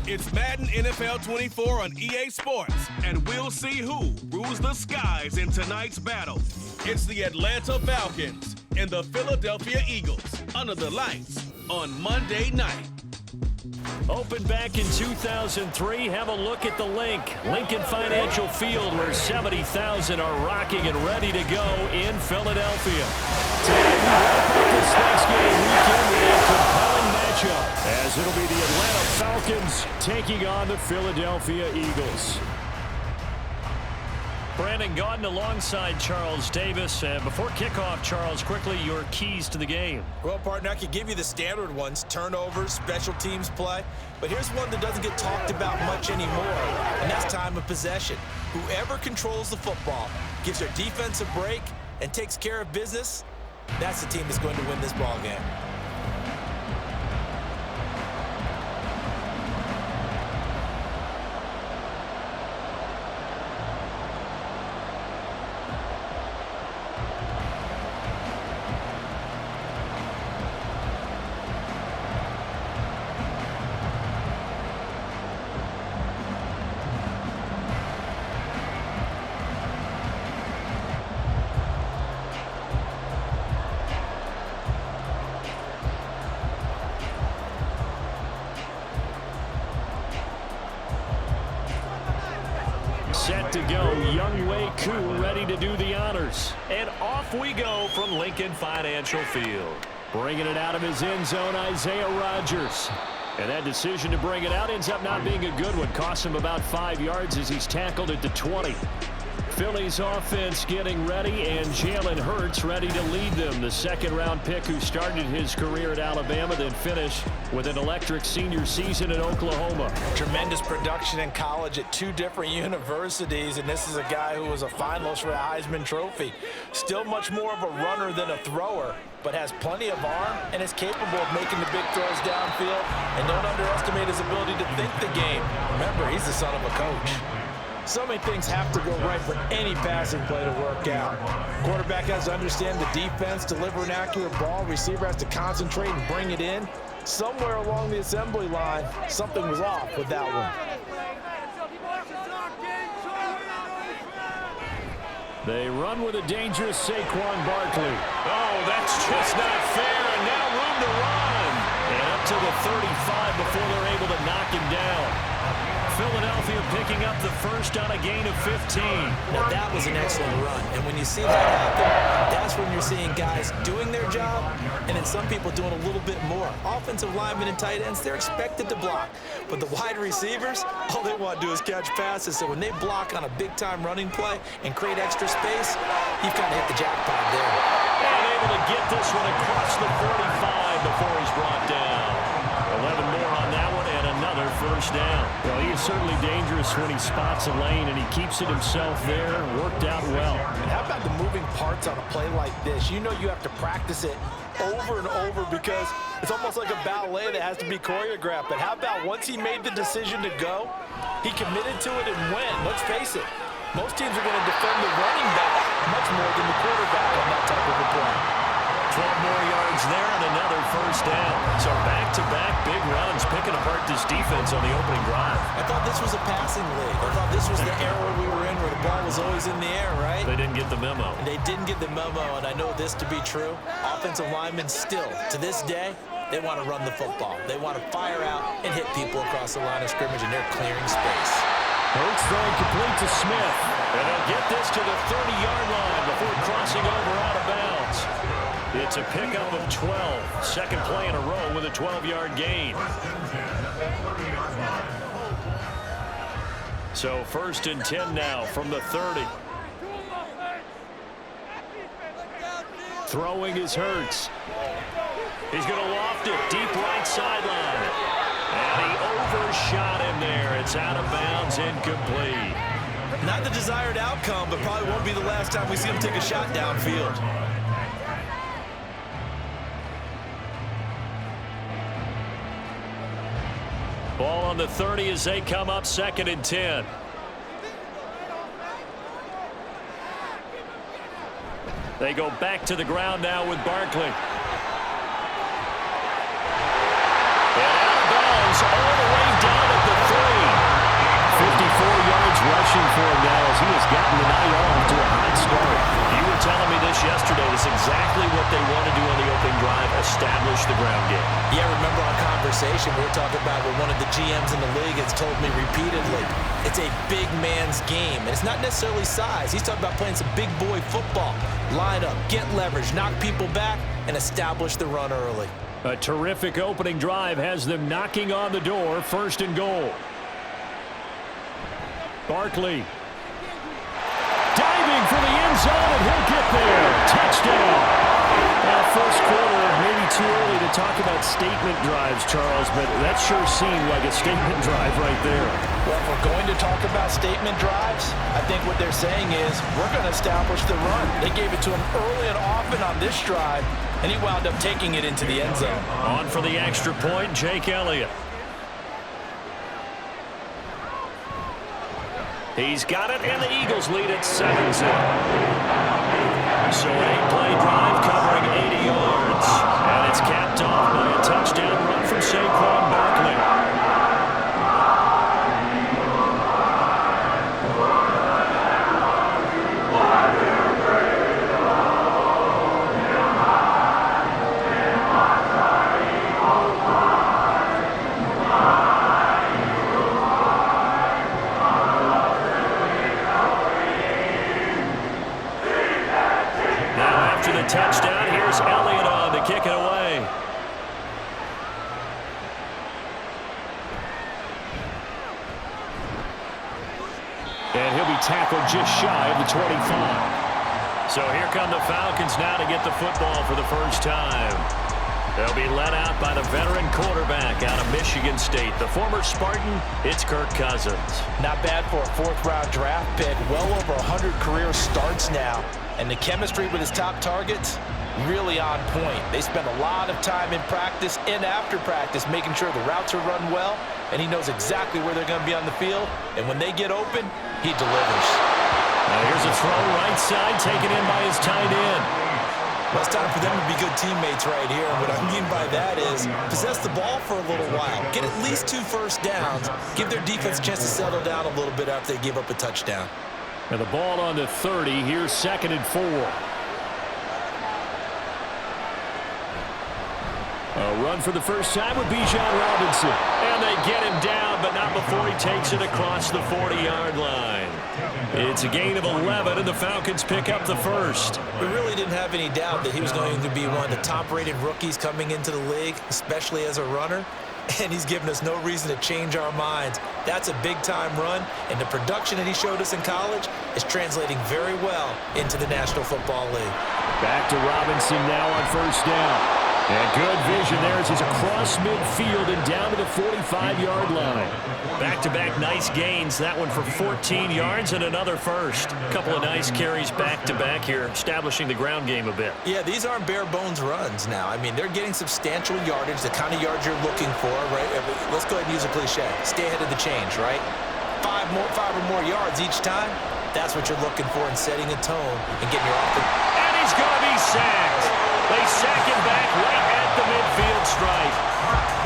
It's Madden NFL 24 on EA Sports, and we'll see who rules the skies in tonight's battle. It's the Atlanta Falcons and the Philadelphia Eagles under the lights on Monday night. Opened back in 2003, have a look at the Lincoln Financial Field, where 70,000 are rocking and ready to go in Philadelphia. Today we wrap up this Thanksgiving weekend with a compelling matchup, as it'll be the Atlanta Falcons taking on the Philadelphia Eagles. Brandon Gaudin alongside Charles Davis. Before kickoff, Charles, quickly your keys to the game. Well, partner, I could give you the standard ones: turnovers, special teams play. But here's one that doesn't get talked about much anymore, and that's time of possession. Whoever controls the football, gives their defense a break, and takes care of business, that's the team that's going to win this ball game. Set to go, Young Wei Koo ready to do the honors. And off we go from Lincoln Financial Field. Bringing it out of his end zone, Isaiah Rodgers. And that decision to bring it out ends up not being a good one. Cost him about 5 yards as he's tackled at the 20. Philly's offense getting ready, and Jalen Hurts ready to lead them. The second-round pick who started his career at Alabama, then finished with an electric senior season in Oklahoma. Tremendous production in college at 2 different universities, and this is a guy who was a finalist for the Heisman Trophy. Still much more of a runner than a thrower, but has plenty of arm and is capable of making the big throws downfield. And don't underestimate his ability to think the game. Remember, he's the son of a coach. So many things have to go right for any passing play to work out. Quarterback has to understand the defense, deliver an accurate ball. Receiver has to concentrate and bring it in. Somewhere along the assembly line, something was off with that one. They run with a dangerous Saquon Barkley. Oh, that's just not fair, and now room to run. And up to the 35 before they're able to knock him down. Philadelphia picking up the first on a gain of 15. Now that was an excellent run, and when you see that happen, that's when you're seeing guys doing their job, and then some people doing a little bit more. Offensive linemen and tight ends, they're expected to block, but the wide receivers, all they want to do is catch passes. So when they block on a big-time running play and create extra space, you've kind of hit the jackpot there. And able to get this one across the 45 before he's brought down. 11 more on that one, and another first down. Well, he is certainly dangerous when he spots a lane, and he keeps it himself there. Worked out well. And how about the moving parts on a play like this? You know you have to practice it over and over because it's almost like a ballet that has to be choreographed. But how about once he made the decision to go, he committed to it and went. Let's face it, most teams are going to defend the running back much more than the quarterback on that type of a play. 12 more yards there and another first down. So back-to-back big runs, picking apart this defense on the opening drive. I thought this was a passing league. I thought this was the era we were in where the ball was always in the air, right? They didn't get the memo. And they didn't get the memo, and I know this to be true. Offensive linemen still, to this day, they want to run the football. They want to fire out and hit people across the line of scrimmage, and they're clearing space. Hurts throwing complete to Smith. And they'll get this to the 30-yard line before crossing over out of bounds. It's a pickup of 12. Second play in a row with a 12-yard gain. So first and 10 now from the 30. Throwing is Hurts. He's going to loft it deep right sideline. And he overshot him there. It's out of bounds, incomplete. Not the desired outcome, but probably won't be the last time we see him take a shot downfield. Ball on the 30 as they come up second and 10. They go back to the ground now with Barkley. And out of bounds all the way down at the gotten the night off to a hot start. You were telling me this yesterday. This is exactly what they want to do on the opening drive, establish the ground game. Yeah, remember our conversation we were talking about what one of the GMs in the league has told me repeatedly. It's a big man's game, and it's not necessarily size. He's talking about playing some big boy football. Line up, get leverage, knock people back, and establish the run early. A terrific opening drive has them knocking on the door, 1st and goal. Barkley diving for the end zone, and he'll get there. Touchdown. Now, first quarter, maybe too early to talk about statement drives, Charles, but that sure seemed like a statement drive right there. Well, if we're going to talk about statement drives, I think what they're saying is we're going to establish the run. They gave it to him early and often on this drive, and he wound up taking it into the end zone. On for the extra point, Jake Elliott. He's got it, and the Eagles lead at 7-0. So an 8-play drive covering 80 yards. And it's capped off by a touchdown run from Saquon Barkley. Touchdown. Here's Elliott on to kick it away. And he'll be tackled just shy of the 25. So here come the Falcons now to get the football for the first time. They'll be led out by the veteran quarterback out of Michigan State. The former Spartan, it's Kirk Cousins. Not bad for a 4th-round draft pick. Well over 100 career starts now. And the chemistry with his top targets, really on point. They spend a lot of time in practice and after practice making sure the routes are run well, and he knows exactly where they're going to be on the field. And when they get open, he delivers. Now here's a throw right side taken in by his tight end. Well, it's time for them to be good teammates right here. And what I mean by that is possess the ball for a little while. Get at least 2 first downs. Give their defense a chance to settle down a little bit after they give up a touchdown. And the ball on the 30. Here's 2nd and 4. A run for the first time with Bijan Robinson. And they get him down, but not before he takes it across the 40-yard line. It's a gain of 11, and the Falcons pick up the first. We really didn't have any doubt that he was going to be one of the top-rated rookies coming into the league, especially as a runner. And he's given us no reason to change our minds. That's a big-time run, and the production that he showed us in college is translating very well into the National Football League. Back to Robinson now on first down. And good vision there as he's across midfield and down to the 45-yard line. Back-to-back nice gains. That one for 14 yards and another first. A couple of nice carries back-to-back here, establishing the ground game a bit. Yeah, these aren't bare-bones runs now. I mean, they're getting substantial yardage, the kind of yards you're looking for, right? Let's go ahead and use a cliche. Stay ahead of the change, right? 5 or more yards each time. That's what you're looking for in setting a tone and getting your offense. And he's going to be sacked. They sack him back right at the midfield stripe.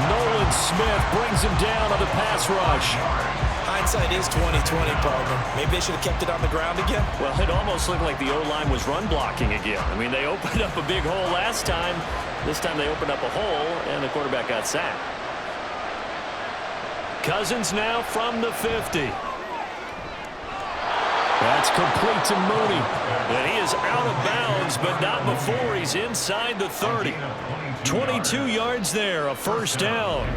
Nolan Smith brings him down on the pass rush. Hindsight is 20/20, partner. Maybe they should have kept it on the ground again. Well, it almost looked like the O-line was run blocking again. I mean, they opened up a big hole last time. This time they opened up a hole, and the quarterback got sacked. Cousins now from the 50. That's complete to Mooney. And he is out of bounds, but not before he's inside the 30. 22 yards there, a first down.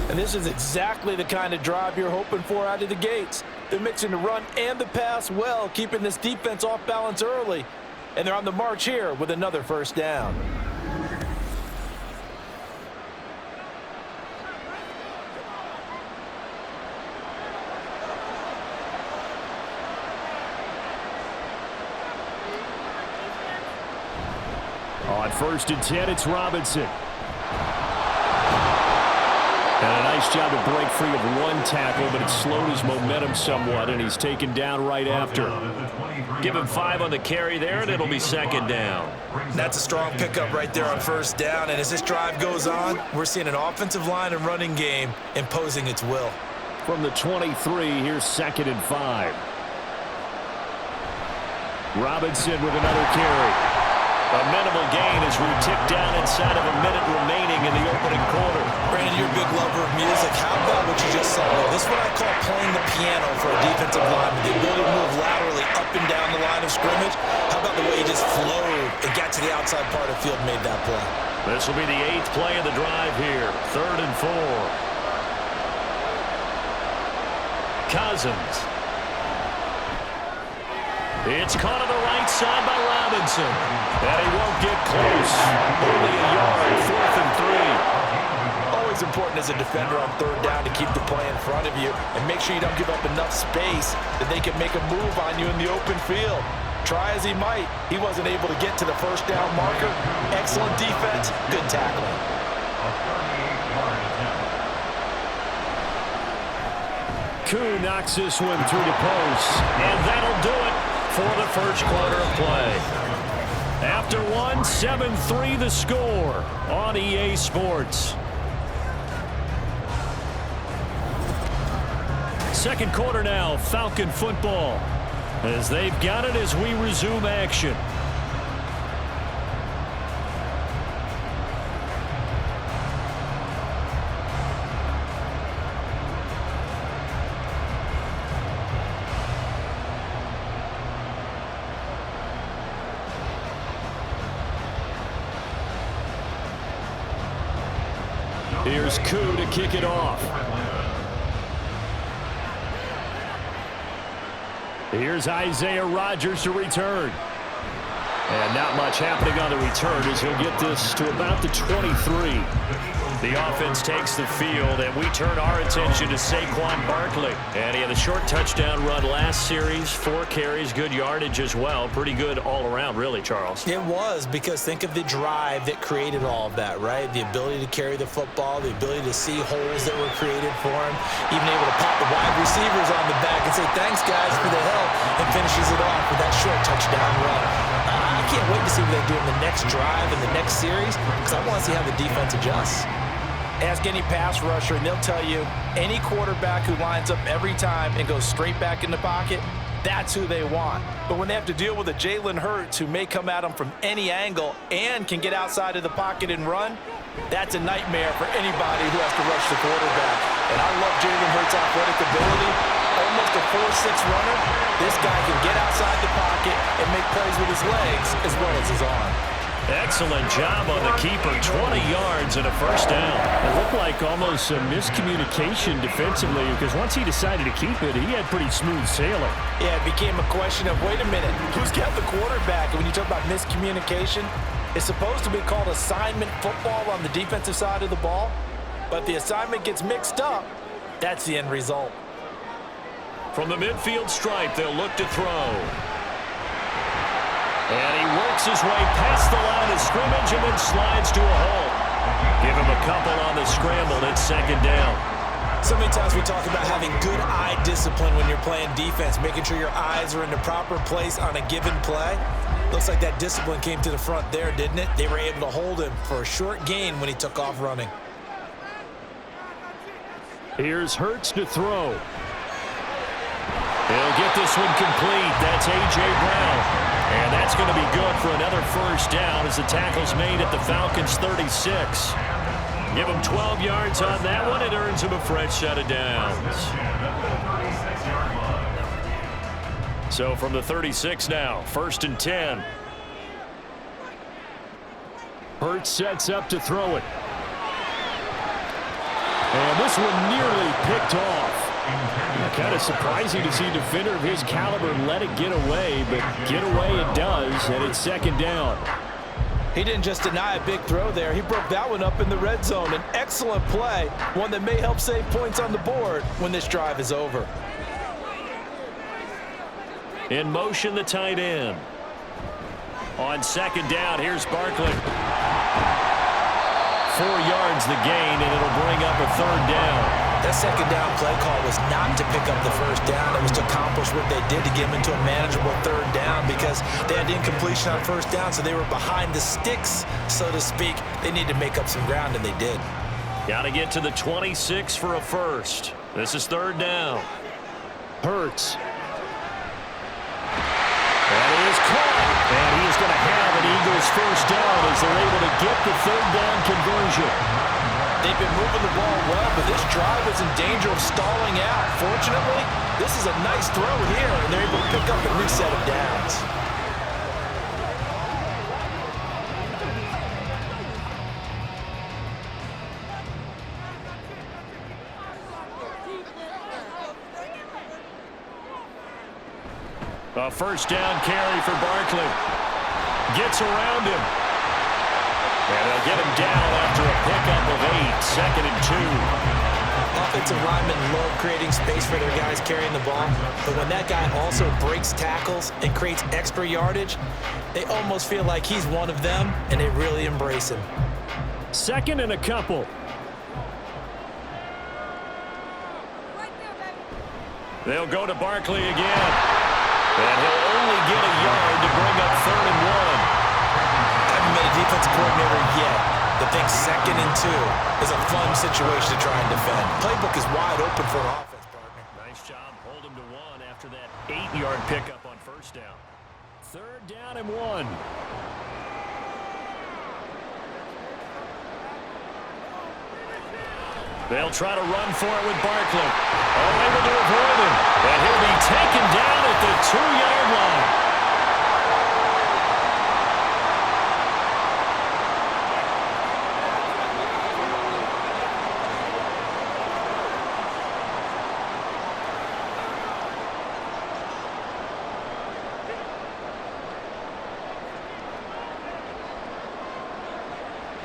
And this is exactly the kind of drive you're hoping for out of the gates. They're mixing the run and the pass well, keeping this defense off balance early. And they're on the march here with another first down. On 1st and 10, it's Robinson. And a nice job to break free of one tackle, but it slowed his momentum somewhat, and he's taken down right after. Give him 5 on the carry there, and it'll be 2nd down. That's a strong pickup right there on first down, and as this drive goes on, we're seeing an offensive line and running game imposing its will. From the 23, here's 2nd and 5. Robinson with another carry. A minimal gain as we tick down inside of a minute remaining in the opening quarter. Brandon, you're a big lover of music. How about what you just saw there? This is what I call playing the piano for a defensive lineman. The ability to move laterally up and down the line of scrimmage. How about the way he just flowed and got to the outside part of the field and made that play? This will be the 8th play of the drive here. 3rd and 4. Cousins. It's caught on the right side by Robinson. And he won't get close. Only a yard, 4th and 3. Always important as a defender on 3rd down to keep the play in front of you and make sure you don't give up enough space that they can make a move on you in the open field. Try as he might, he wasn't able to get to the 1st down marker. Excellent defense, good tackling. Koo knocks this one through the post, and that'll do it for the first quarter of play. After one, 7-3 the score on EA Sports. Second quarter now, Falcon football, as they've got it as we resume action. Here's Koo to kick it off. Here's Isaiah Rodgers to return. And not much happening on the return as he'll get this to about the 23. The offense takes the field, and we turn our attention to Saquon Barkley. And he had a short touchdown run last series, 4 carries, good yardage as well. Pretty good all around, really, Charles. It was, because think of the drive that created all of that, right? The ability to carry the football, the ability to see holes that were created for him, even able to pop the wide receivers on the back and say, thanks, guys, for the help, and finishes it off with that short touchdown run. I can't wait to see what they do in the next drive and the next series, because I want to see how the defense adjusts. Ask any pass rusher, and they'll tell you any quarterback who lines up every time and goes straight back in the pocket, that's who they want. But when they have to deal with a Jalen Hurts who may come at them from any angle and can get outside of the pocket and run, that's a nightmare for anybody who has to rush the quarterback. And I love Jalen Hurts' athletic ability. Almost a 4.6 runner. This guy can get outside the pocket and make plays with his legs as well as his arm. Excellent job on the keeper. 20 yards and a first down. It looked like almost a miscommunication defensively, because once he decided to keep it, he had pretty smooth sailing. Yeah, it became a question of, wait a minute, who's got the quarterback? And when you talk about miscommunication, it's supposed to be called assignment football on the defensive side of the ball, but the assignment gets mixed up. That's the end result. From the midfield stripe, they'll look to throw. And he works his way past the line of scrimmage and then slides to a halt. Give him a couple on the scramble. It's 2nd down. So many times we talk about having good eye discipline when you're playing defense, making sure your eyes are in the proper place on a given play. Looks like that discipline came to the front there, didn't it? They were able to hold him for a short gain when he took off running. Here's Hurts to throw. He'll get this one complete. That's A.J. Brown. And that's going to be good for another first down as the tackle's made at the Falcons' 36. Give him 12 yards on that one. It earns him a fresh set of downs. So from the 36 now, 1st and 10. Hurts sets up to throw it. And this one nearly picked off. Kind of surprising to see a defender of his caliber let it get away, but get away it does, and it's 2nd down. He didn't just deny a big throw there. He broke that one up in the red zone. An excellent play, one that may help save points on the board when this drive is over. In motion, the tight end. On 2nd down, here's Barkley. 4 yards the gain, and it'll bring up a 3rd down. That 2nd down play call was not to pick up the 1st down. It was to accomplish what they did to get him into a manageable 3rd down, because they had incompletion on 1st down, so they were behind the sticks, so to speak. They needed to make up some ground, and they did. Got to get to the 26 for a first. This is 3rd down. Hurts. That is first down as they're able to get the third down conversion. They've been moving the ball well, but this drive was in danger of stalling out. Fortunately, this is a nice throw here, and they're able to pick up a new set of downs. A first down carry for Barkley. Gets around him. And they'll get him down after a pickup of 8, 2nd and 2. Offensive linemen love creating space for their guys carrying the ball, but when that guy also breaks tackles and creates extra yardage, they almost feel like he's one of them, and they really embrace him. 2nd and a couple. They'll go to Barkley again. And he'll only get a yard to bring up 3rd and 1. I haven't been a defensive coordinator yet that thinks 2nd and 2 is a fun situation to try and defend. Playbook is wide open for an offense, partner. Nice job. Hold him to 1 after that 8-yard pickup on first down. 3rd down and 1. They'll try to run for it with Barkley. Able to avoid him. And he'll be taken down at the 2-yard line.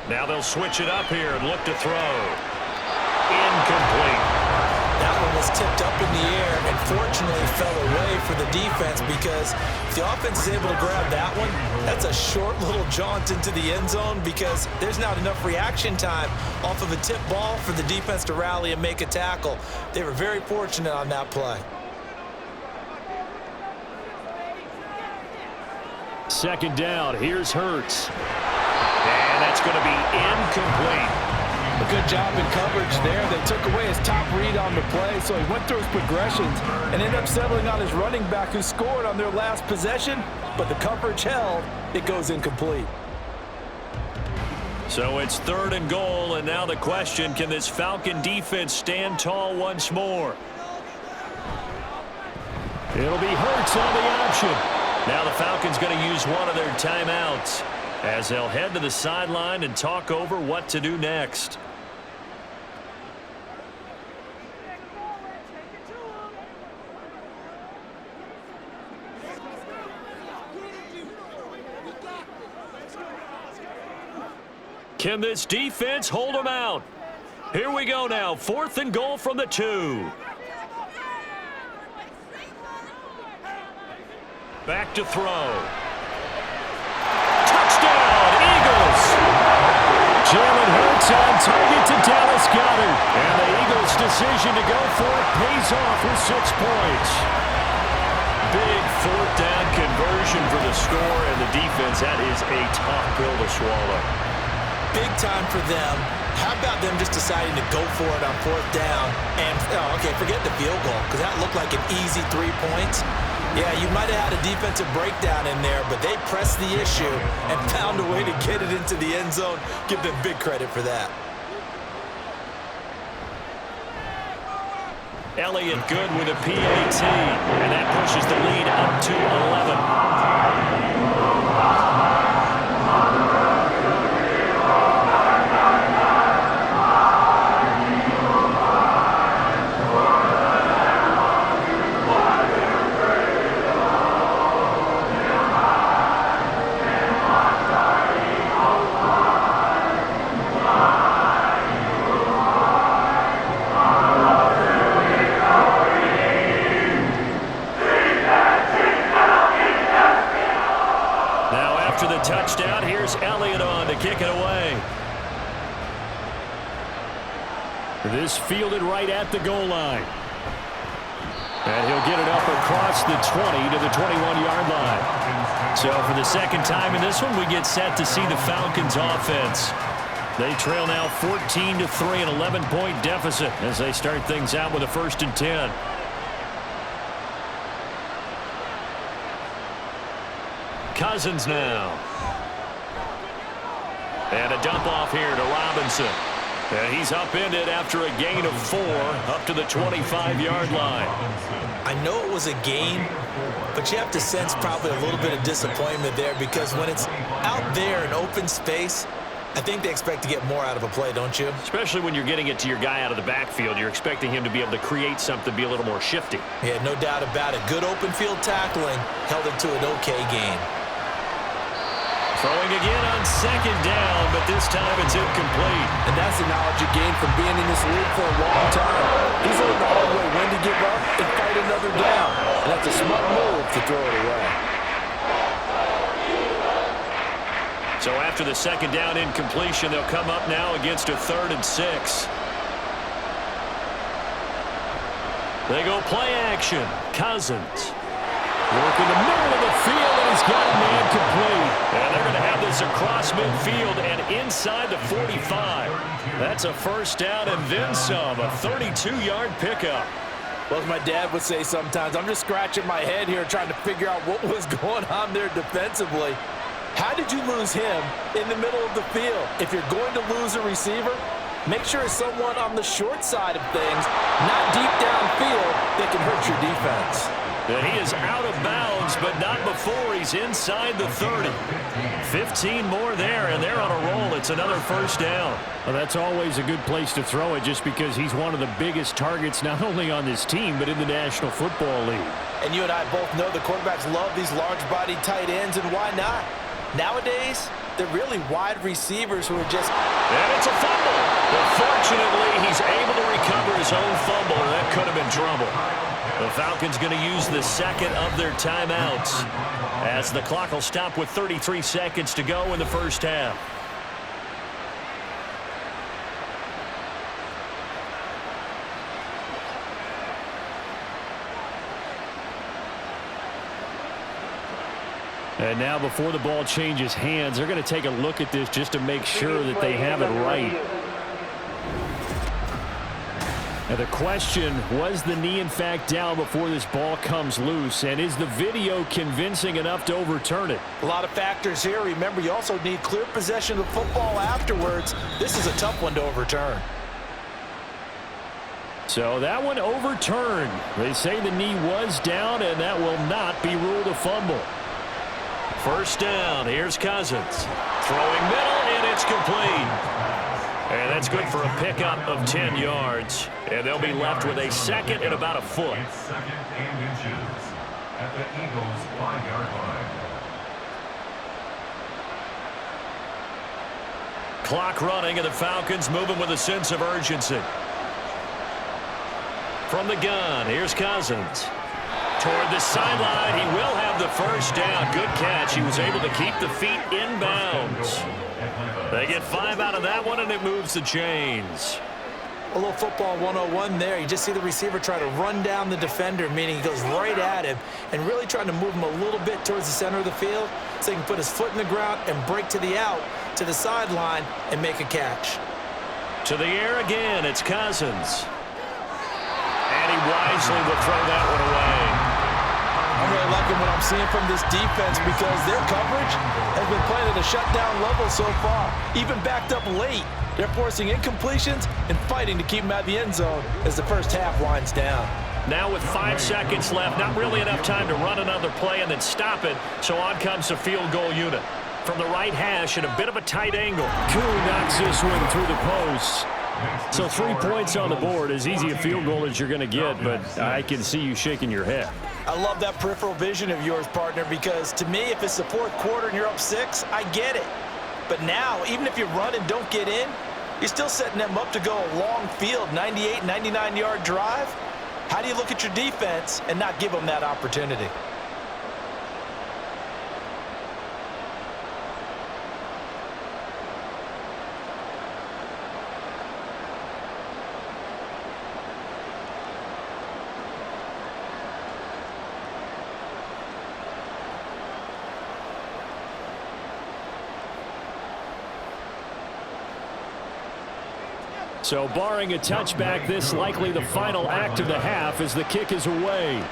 Now they'll switch it up here and look to throw. Incomplete. That one was tipped up in the air and fortunately fell away for the defense, because if the offense is able to grab that one, that's a short little jaunt into the end zone, because there's not enough reaction time off of a tip ball for the defense to rally and make a tackle. They were very fortunate on that play. 2nd down. Here's Hurts. And that's going to be incomplete. A good job in coverage there. They took away his top read on the play, so he went through his progressions and ended up settling on his running back, who scored on their last possession, but the coverage held. It goes incomplete. So it's 3rd and goal, and now the question, can this Falcon defense stand tall once more? It'll be Hurts on the option. Now the Falcons going to use one of their timeouts as they'll head to the sideline and talk over what to do next. Can this defense hold them out? Here we go now. 4th and goal from the 2. Back to throw. Touchdown, Eagles! Jalen Hurts on target to Dallas Goedert. And the Eagles' decision to go for it pays off with 6 points. Big 4th down conversion for the score, and the defense, that is a tough pill to swallow. Big time for them. How about them just deciding to go for it on 4th down? And, okay, forget the field goal, because that looked like an easy 3 points. Yeah, you might have had a defensive breakdown in there, but they pressed the issue and found a way to get it into the end zone. Give them big credit for that. Elliott good with a PAT, and that pushes the lead up to 11. Touchdown. Here's Elliott on to kick it away. This fielded right at the goal line. And he'll get it up across the 20 to the 21-yard line. So for the second time in this one, we get set to see the Falcons offense. They trail now 14-3, an 11-point deficit as they start things out with a 1st and 10. Cousins now. And a dump off here to Robinson. And he's upended after a gain of 4 up to the 25-yard line. I know it was a gain, but you have to sense probably a little bit of disappointment there because when it's out there in open space, I think they expect to get more out of a play, don't you? Especially when you're getting it to your guy out of the backfield. You're expecting him to be able to create something, be a little more shifty. Yeah, no doubt about it. Good open field tackling held it to an okay gain. Throwing again on 2nd down, but this time it's incomplete. And that's the knowledge you gain from being in this league for a long time. He's learned the hard way when to give up and fight another down. And that's a smart move to throw it away. So after the 2nd down incompletion, they'll come up now against a 3rd and 6. They go play action. Cousins. Working the middle of the field, and he's got a man complete. And they're going to have this across midfield and inside the 45. That's a 1st down and then some, a 32-yard pickup. Well, as my dad would say sometimes, I'm just scratching my head here trying to figure out what was going on there defensively. How did you lose him in the middle of the field? If you're going to lose a receiver, make sure it's someone on the short side of things, not deep downfield, that can hurt your defense. And he is out of bounds, but not before he's inside the 30. 15 more there, and they're on a roll. It's another 1st down. Well, that's always a good place to throw it just because he's one of the biggest targets not only on this team but in the National Football League. And you and I both know the quarterbacks love these large-bodied tight ends, and why not? Nowadays, they're really wide receivers who are just... And it's a fumble. But fortunately, he's able to recover his own fumble, and that could have been trouble. The Falcons going to use the 2nd of their timeouts as the clock will stop with 33 seconds to go in the 1st half. And now before the ball changes hands, they're going to take a look at this just to make sure that they have it right. Now the question, was the knee in fact down before this ball comes loose? And is the video convincing enough to overturn it? A lot of factors here. Remember, you also need clear possession of the football afterwards. This is a tough one to overturn. So that one overturned. They say the knee was down, and that will not be ruled a fumble. 1st down. Here's Cousins. Throwing middle, and it's complete. And that's good for a pickup of 10 yards. And they'll be left with a 2nd and about a foot. 2nd and inches at the Eagles' 5-yard line. Clock running, and the Falcons moving with a sense of urgency. From the gun, here's Cousins. Toward the sideline, he will have the 1st down. Good catch. He was able to keep the feet in bounds. They get 5 out of that one, and it moves the chains. A little football 101 there. You just see the receiver try to run down the defender, meaning he goes right at him and really trying to move him a little bit towards the center of the field so he can put his foot in the ground and break to the out, to the sideline, and make a catch. To the air again, it's Cousins. And he wisely will throw that one away. I'm really liking what I'm seeing from this defense because their coverage has been playing at a shutdown level so far. Even backed up late, they're forcing incompletions and fighting to keep them out of the end zone as the 1st half winds down. Now with 5 seconds left, not really enough time to run another play and then stop it, so on comes the field goal unit. From the right hash at a bit of a tight angle. Koo knocks this one through the post. So 3 points on the board, as easy a field goal as you're going to get, but I can see you shaking your head. I love that peripheral vision of yours, partner, because to me, if it's the 4th quarter and you're up 6, I get it. But now, even if you run and don't get in, you're still setting them up to go a long field, 98, 99-yard drive. How do you look at your defense and not give them that opportunity? So barring a touchback, this likely the final act of the half as the kick is away.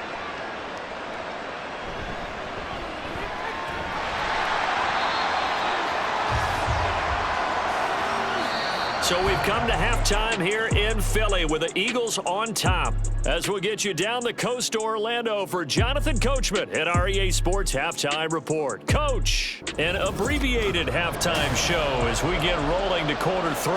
So we've come to halftime here in Philly with the Eagles on top. As we'll get you down the coast to Orlando for Jonathan Coachman at our EA Sports Halftime Report. Coach, an abbreviated halftime show as we get rolling to quarter 3.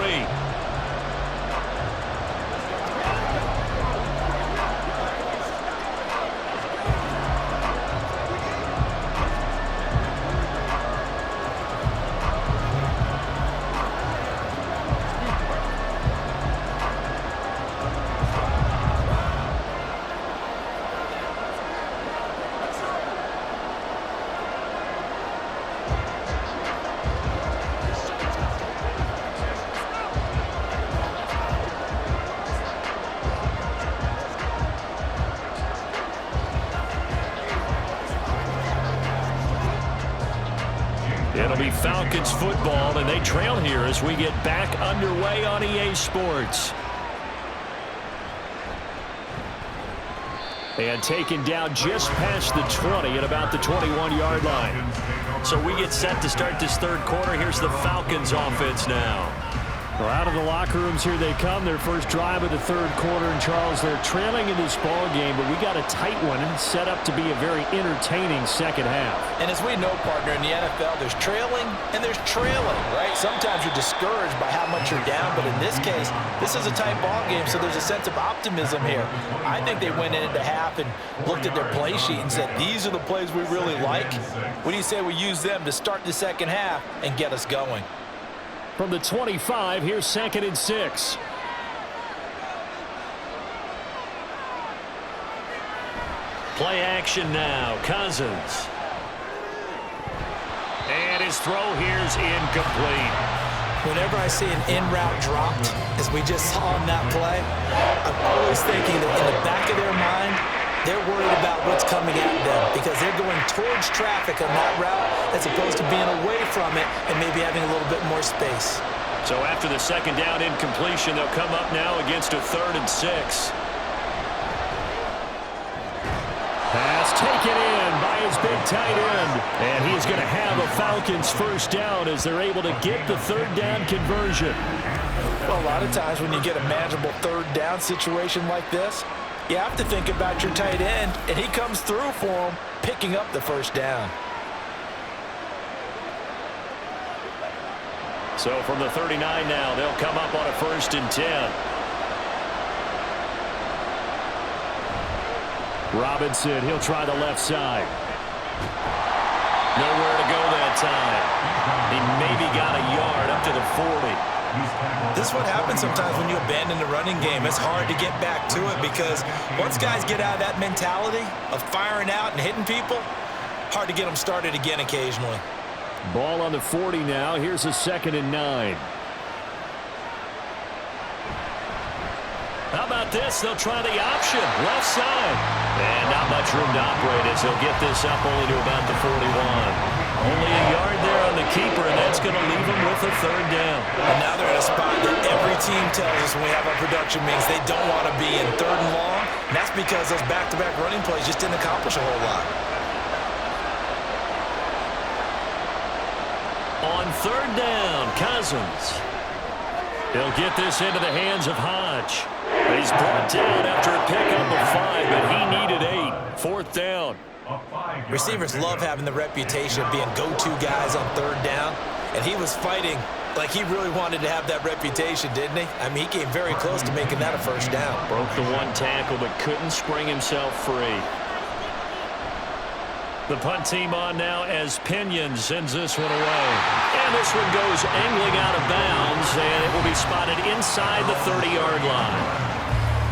It'll be Falcons football, and they trail here as we get back underway on EA Sports. And taken down just past the 20 at about the 21-yard line. So we get set to start this third quarter. Here's the Falcons offense now. Well, out of the locker rooms here they come. Their first drive of the third quarter. And, Charles, they're trailing in this ball game, but we got a tight one set up to be a very entertaining second half. And as we know, partner, in the NFL, there's trailing and there's trailing, right? Sometimes you're discouraged by how much you're down, but in this case, this is a tight ball game, so there's a sense of optimism here. I think they went into half and looked at their play sheet and said, these are the plays we really like. What do you say we use them to start the second half and get us going? From the 25, here's 2nd and 6. Play action now. Cousins. And his throw here's incomplete. Whenever I see an in-route dropped, as we just saw on that play, I'm always thinking that in the back of their mind, they're worried about what's coming at them because they're going towards traffic on that route as opposed to being away from it and maybe having a little bit more space. So after the second down incompletion, they'll come up now against a 3rd and 6. Pass taken in by his big tight end. And he's going to have a Falcons first down as they're able to get the 3rd down conversion. Well, a lot of times when you get a manageable 3rd down situation like this, you have to think about your tight end, and he comes through for him, picking up the first down. So from the 39 now, they'll come up on a 1st and 10. Robinson, he'll try the left side. Nowhere to go that time. He maybe got a yard up to the 40. This is what happens sometimes when you abandon the running game. It's hard to get back to it because once guys get out of that mentality of firing out and hitting people, hard to get them started again occasionally. Ball on the 40 now. Here's a 2nd and 9. How about this? They'll try the option. Left side. And not much room to operate as they'll get this up only to about the 41. Only a yard there on the keeper, and that's going to leave them with a 3rd down. And now they're in a spot that every team tells us when we have our production meetings they don't want to be in 3rd and long. And that's because those back-to-back running plays just didn't accomplish a whole lot. On 3rd down, Cousins. He'll get this into the hands of Hodge. He's brought down after a pickup of 5, but he needed 8. 4th down. Receivers love having the reputation of being go-to guys on 3rd down, and he was fighting like he really wanted to have that reputation, didn't he? I mean, he came very close to making that a 1st down. Broke the 1 tackle, but couldn't spring himself free. The punt team on now as Pinion sends this one away. And this one goes angling out of bounds, and it will be spotted inside the 30-yard line.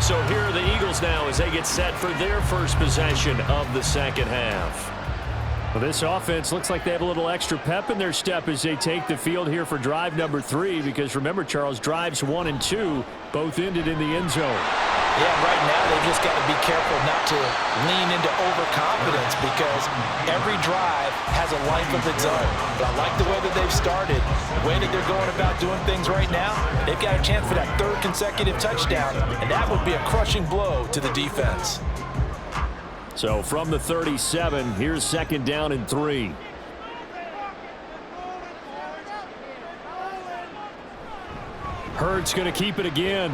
So here are the Eagles now as they get set for their first possession of the second half. Well, this offense looks like they have a little extra pep in their step as they take the field here for drive number 3 because remember, Charles, drives 1 and 2 both ended in the end zone. Yeah, right now they've just got to be careful not to lean into overconfidence because every drive has a life of its own. But I like the way that they've started, the way that they're going about doing things right now. They've got a chance for that 3rd consecutive touchdown, and that would be a crushing blow to the defense. So from the 37, here's 2nd down and 3. Hurts going to keep it again.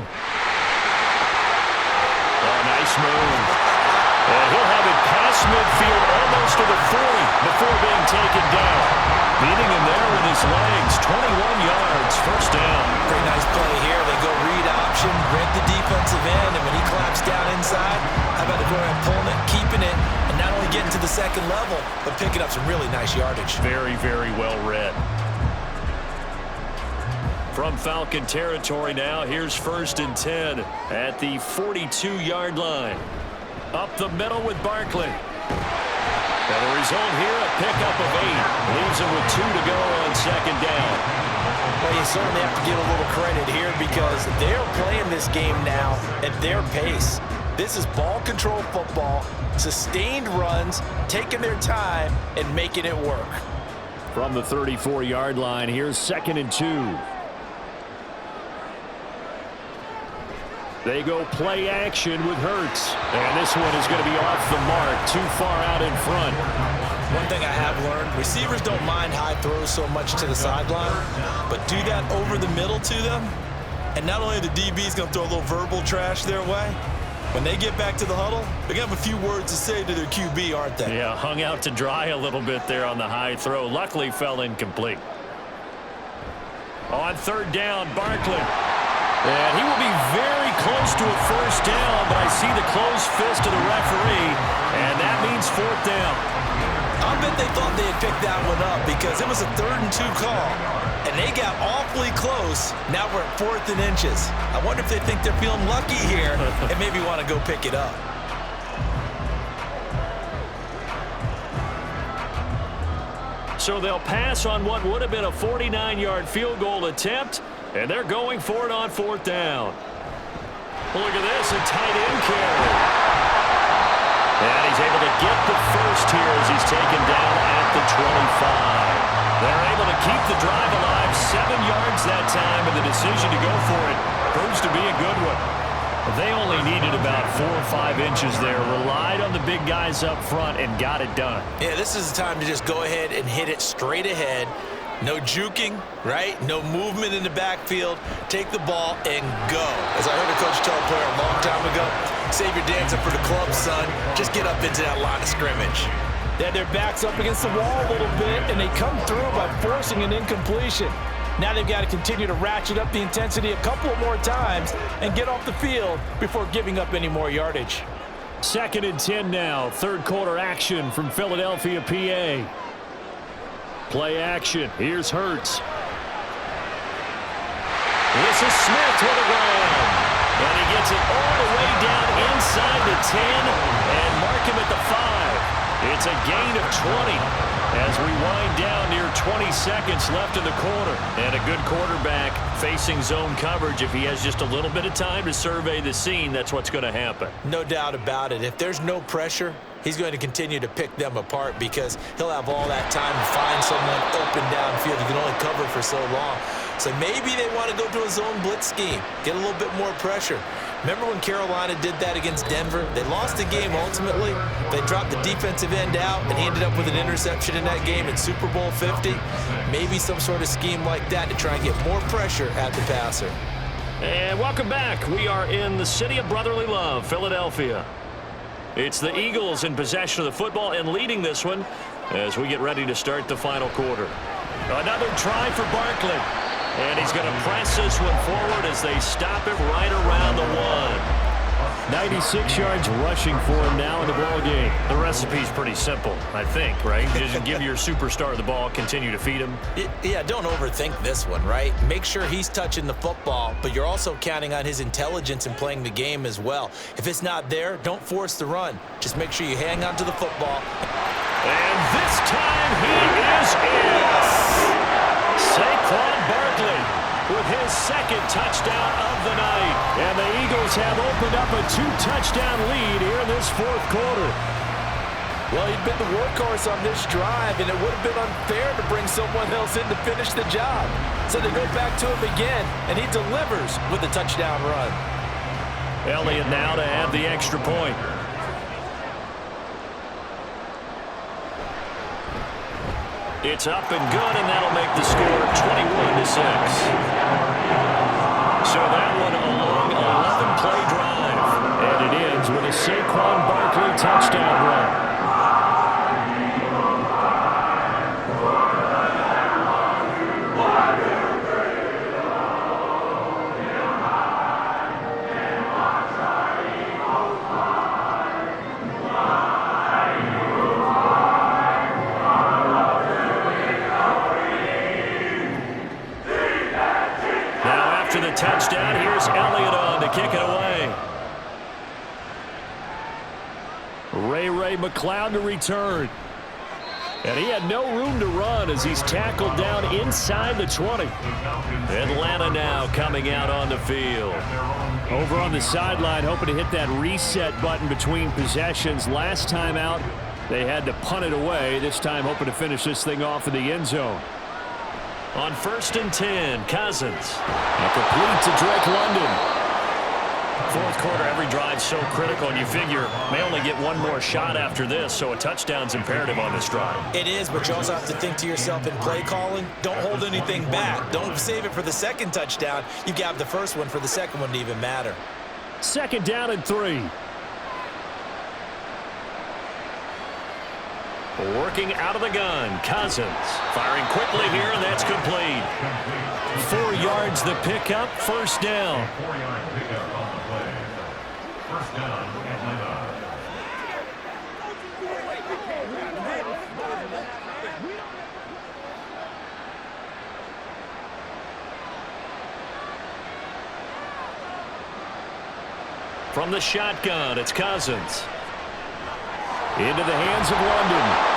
Oh, nice move. And he'll have it past midfield almost to the 40 before being taken down. Beating him there with his legs. 21 yards, first down. Pretty nice play here. They go read option, read the defensive end, and when he claps down inside, how about the going pulling it, keeping it, and not only getting to the second level, but picking up some really nice yardage. Very, very well read. From Falcon territory now, here's 1st and 10 at the 42-yard line. Up the middle with Barkley. And the result here, a pickup of 8. Leaves him with 2 to go on 2nd down. Well, you certainly have to give a little credit here because they're playing this game now at their pace. This is ball control football, sustained runs, taking their time, and making it work. From the 34-yard line, here's 2nd and 2. They go play action with Hurts. And this one is going to be off the mark, too far out in front. One thing I have learned, receivers don't mind high throws so much to the sideline, but do that over the middle to them, and not only are the DBs going to throw a little verbal trash their way, when they get back to the huddle, they're going to have a few words to say to their QB, aren't they? Yeah, hung out to dry a little bit there on the high throw. Luckily fell incomplete. On 3rd down, Barkley. And he will be very close to a first down, but I see the closed fist of the referee, and that means 4th down. I bet they thought they had picked that one up because it was a 3rd and 2 call, and they got awfully close. Now we're at 4th and inches. I wonder if they think they're feeling lucky here and maybe want to go pick it up. So they'll pass on what would have been a 49-yard field goal attempt, and they're going for it on 4th down. Well, look at this, a tight end carry. And he's able to get the first here as he's taken down at the 25. They're able to keep the drive alive, 7 yards that time, and the decision to go for it proves to be a good one. They only needed about 4 or 5 inches there, relied on the big guys up front, and got it done. Yeah, this is the time to just go ahead and hit it straight ahead. No juking, right? No movement in the backfield. Take the ball and go. As I heard a coach tell a player a long time ago, save your dancing for the club, son. Just get up into that line of scrimmage. They had their backs up against the wall a little bit, and they come through by forcing an incompletion. Now they've got to continue to ratchet up the intensity a couple of more times and get off the field before giving up any more yardage. 2nd and 10 now. 3rd quarter action from Philadelphia, PA. Play action. Here's Hurts. This is Smith with a run. And he gets it all the way down inside the 10 and mark him at the 5. It's a gain of 20 as we wind down near 20 seconds left in the quarter. And a good quarterback facing zone coverage. If he has just a little bit of time to survey the scene, that's what's going to happen. No doubt about it. If there's no pressure, he's going to continue to pick them apart because he'll have all that time to find someone open downfield. He can only cover for so long. So maybe they want to go to a zone blitz scheme, get a little bit more pressure. Remember when Carolina did that against Denver? They lost the game ultimately. They dropped the defensive end out, and he ended up with an interception in that game in Super Bowl 50. Maybe some sort of scheme like that to try and get more pressure at the passer. And welcome back. We are in the city of brotherly love, Philadelphia. It's the Eagles in possession of the football and leading this one as we get ready to start the final quarter. Another try for Barkley. And he's going to press this one forward as they stop it right around the 1. 96 yards rushing for him now in the ball game. The recipe's pretty simple, I think, right? Just give your superstar the ball, continue to feed him. Yeah, don't overthink this one, right? Make sure he's touching the football, but you're also counting on his intelligence in playing the game as well. If it's not there, don't force the run. Just make sure you hang on to the football. And this time he is in. Saquon Barkley with his 2nd touchdown of the night. And the Eagles have opened up a 2-touchdown lead here in this 4th quarter. Well, he'd been the workhorse on this drive, and it would have been unfair to bring someone else in to finish the job. So they go back to him again, and he delivers with a touchdown run. Elliott now to add the extra point. It's up and good, and that'll make the score 21-6. So that one a long 11-play drive. And it ends with a Saquon Barkley touchdown run. Touchdown. Here's Elliott on to kick it away. Ray McCloud to return. And he had no room to run as he's tackled down inside the 20. Atlanta now coming out on the field. Over on the sideline, hoping to hit that reset button between possessions. Last time out, they had to punt it away. This time, hoping to finish this thing off in the end zone. On 1st and 10, Cousins. And complete to Drake London. Fourth quarter, every drive's so critical, and you figure may only get one more shot after this, so a touchdown's imperative on this drive. It is, but you also have to think to yourself in play calling, don't hold anything back. Don't save it for the second touchdown. You got the first one for the second one to even matter. 2nd down and 3. Working out of the gun, Cousins. Firing quickly here, and that's complete. 4 yards the pickup, 1st down. 4-yard pickup on the play. 1st down, Atlanta. From the shotgun, it's Cousins. Into the hands of London.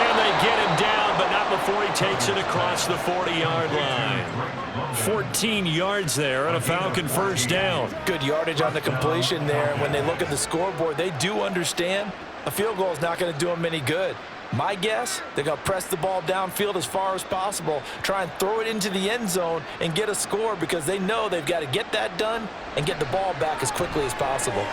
And they get him down, but not before he takes it across the 40-yard line. 14 yards there and a Falcon 1st down. Good yardage on the completion there. When they look at the scoreboard, they do understand a field goal is not going to do them any good. My guess, they're going to press the ball downfield as far as possible, try and throw it into the end zone and get a score because they know they've got to get that done and get the ball back as quickly as possible.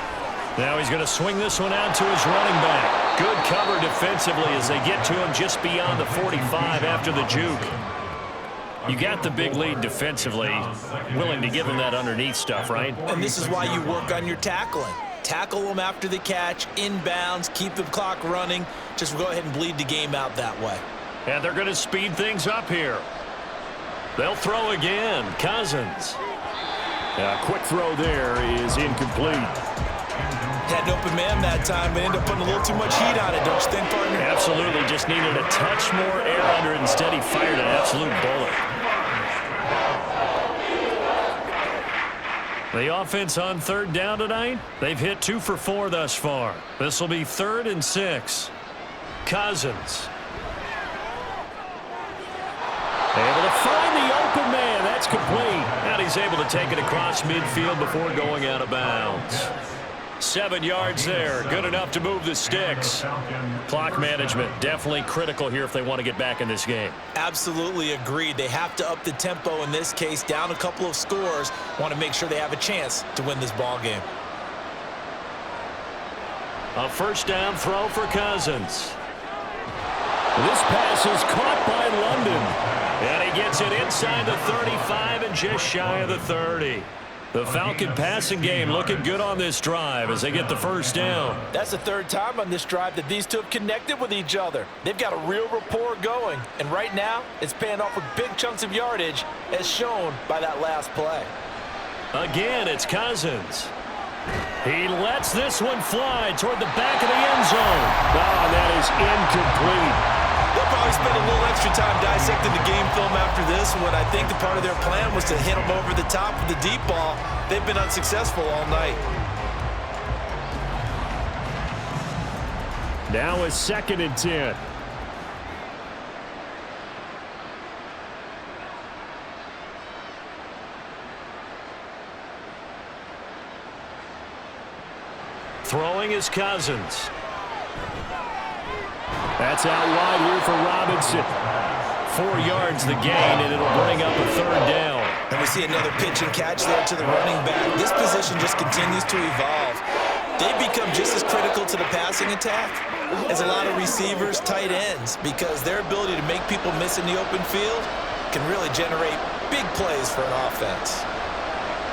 Now he's going to swing this one out to his running back. Good cover defensively as they get to him just beyond the 45 after the juke. You got the big lead defensively, willing to give him that underneath stuff, right? And this is why you work on your tackling. Tackle them after the catch, inbounds, keep the clock running. Just go ahead and bleed the game out that way. And they're going to speed things up here. They'll throw again. Cousins. A quick throw there is incomplete. Had an open man that time, but ended up putting a little too much heat on it, don't you think, partner? Absolutely. Just needed a touch more air under it. Instead, he fired an absolute bullet. The offense on 3rd down tonight, they've hit 2 for 4 thus far. This will be 3rd and 6. Cousins. Able to find the open man. That's complete. And he's able to take it across midfield before going out of bounds. 7 yards there. Good enough to move the sticks. Clock management definitely critical here if they want to get back in this game. Absolutely agreed. They have to up the tempo in this case, down a couple of scores. Want to make sure they have a chance to win this ball game. A 1st down throw for Cousins. This pass is caught by London. And he gets it inside the 35 and just shy of the 30. The Falcon passing game looking good on this drive as they get the 1st down. That's the 3rd time on this drive that these two have connected with each other. They've got a real rapport going. And right now, it's paying off with big chunks of yardage as shown by that last play. Again, it's Cousins. He lets this one fly toward the back of the end zone. Oh, that is incomplete. They'll probably spend a little extra time dissecting the game film after this one. I think the part of their plan was to hit them over the top with the deep ball. They've been unsuccessful all night. Now it's 2nd and 10. Throwing is Cousins. That's out wide here for Robinson. 4 yards the gain, and it'll bring up a 3rd down. And we see another pitch and catch there to the running back. This position just continues to evolve. They've become just as critical to the passing attack as a lot of receivers, tight ends, because their ability to make people miss in the open field can really generate big plays for an offense.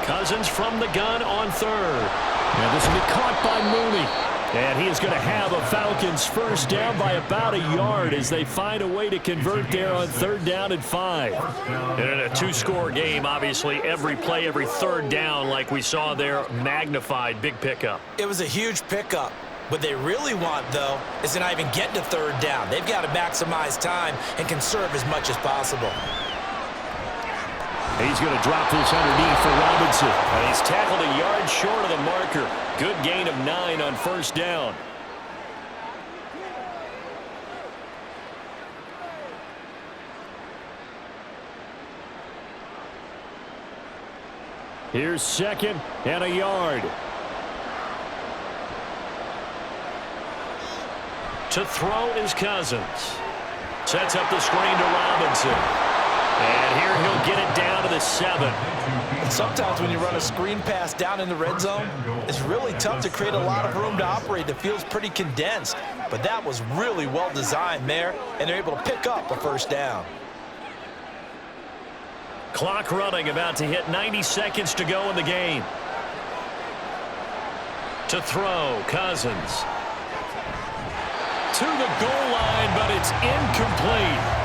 Cousins from the gun on third. And this will be caught by Mooney. And he is going to have a Falcons first down by about a yard as they find a way to convert there on 3rd down and 5. And in a 2-score game, obviously every play, every third down, like we saw there, magnified. Big pickup. It was a huge pickup. What they really want, though, is to not even get to 3rd down. They've got to maximize time and conserve as much as possible. He's going to drop this underneath for Robinson. And he's tackled a yard short of the marker. Good gain of 9 on 1st down. Here's 2nd and a yard. To throw is Cousins. Sets up the screen to Robinson. And here he'll get it down to the 7. And sometimes when you run a screen pass down in the red zone, it's really tough to create a lot of room to operate. It feels pretty condensed. But that was really well designed there, and they're able to pick up a 1st down. Clock running, about to hit 90 seconds to go in the game. To throw, Cousins. To the goal line, but it's incomplete.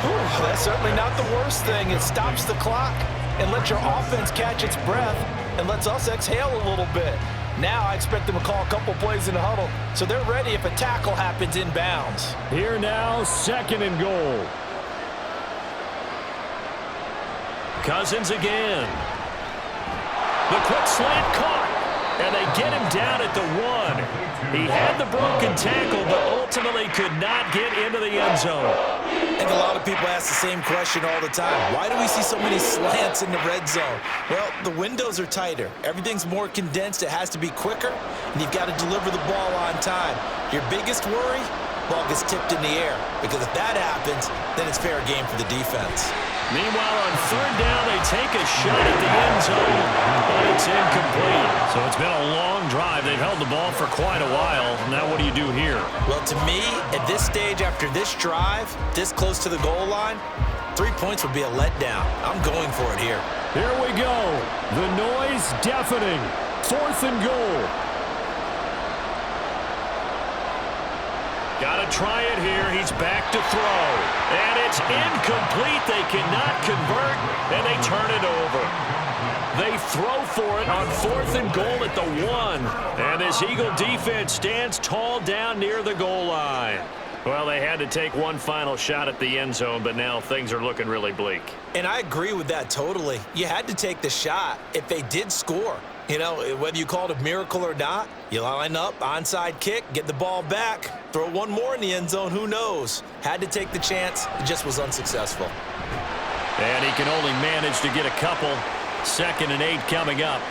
Ooh, that's certainly not the worst thing. It stops the clock and lets your offense catch its breath and lets us exhale a little bit. Now I expect them to call a couple plays in the huddle so they're ready if a tackle happens inbounds. Here now, 2nd and goal. Cousins again. The quick slant caught, and they get him down at the 1. He had the broken tackle, but ultimately could not get into the end zone. I think a lot of people ask the same question all the time. Why do we see so many slants in the red zone? Well, the windows are tighter. Everything's more condensed. It has to be quicker, and you've got to deliver the ball on time. Your biggest worry? Ball gets tipped in the air, because if that happens, then it's fair game for the defense. Meanwhile, on 3rd down, they take a shot at the end zone, but it's incomplete. So it's been a long drive. They've held the ball for quite a while. Now what do you do here? Well, to me, at this stage, after this drive, this close to the goal line, 3 points would be a letdown. I'm going for it here. Here we go. The noise deafening. 4th and goal. Got to try it here. He's back to throw. And it's incomplete. They cannot convert, and they turn it over. They throw for it on 4th and goal at the 1. And this Eagle defense stands tall down near the goal line. Well, they had to take one final shot at the end zone, but now things are looking really bleak. And I agree with that totally. You had to take the shot if they did score. You know, whether you call it a miracle or not, you line up, onside kick, get the ball back, throw one more in the end zone, who knows? Had to take the chance, it just was unsuccessful. And he can only manage to get a couple. 2nd and 8 coming up.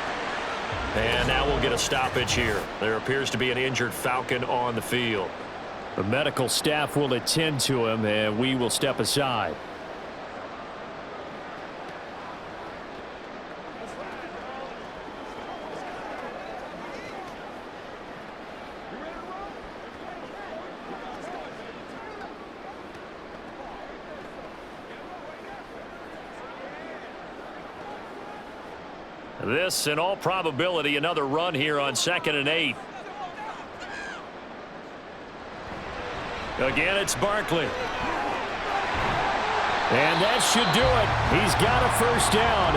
And now we'll get a stoppage here. There appears to be an injured Falcon on the field. The medical staff will attend to him, and we will step aside. This, in all probability, another run here on 2nd and 8. Again, it's Barkley. And that should do it. He's got a 1st down.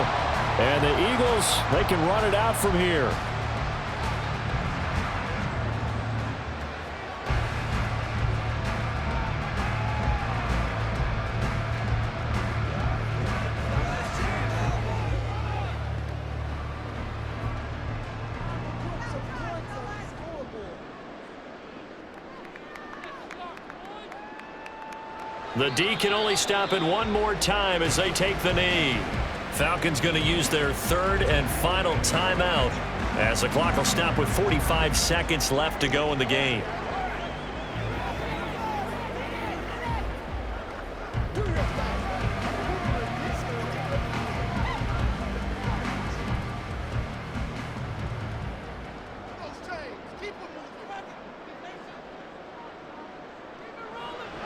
And the Eagles, they can run it out from here. The D can only stop it one more time as they take the knee. Falcons going to use their 3rd and final timeout as the clock will stop with 45 seconds left to go in the game.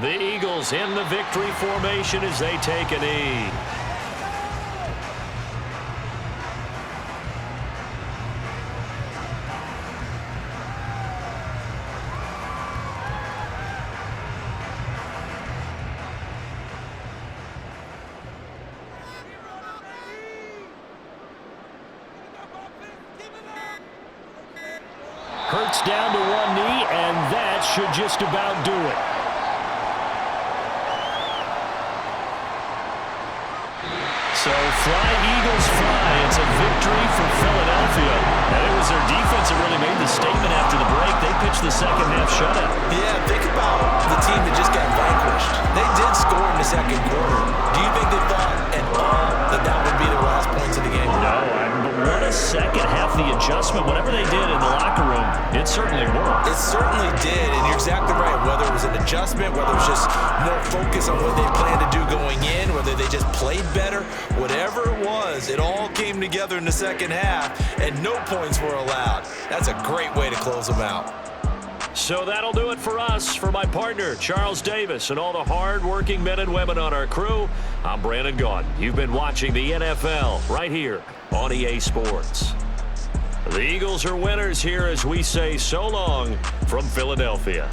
The Eagles in the victory formation as they take a knee. Kicks down to one knee, and that should just about do it. So fly, Eagles, fly. It's a victory for Philadelphia. And it was their defense that really made the statement after the break. They pitched the second half shutout. Yeah, think about the team that just got vanquished. They did score in the second quarter. Do you think they thought at all that would be the last points of the game? No, but what a second half, the adjustment. Whatever they did in the locker room, it certainly worked. It certainly did, and you're exactly right. Whether it was an adjustment, whether it was just more focus on what they planned to do going in, whether they just played better, whatever it was, it all came together in the second half, and no points were allowed. That's a great way to close them out. So that'll do it for us. For my partner, Charles Davis, and all the hard-working men and women on our crew, I'm Brandon Gaudin. You've been watching the NFL right here on EA Sports. The Eagles are winners here as we say so long from Philadelphia.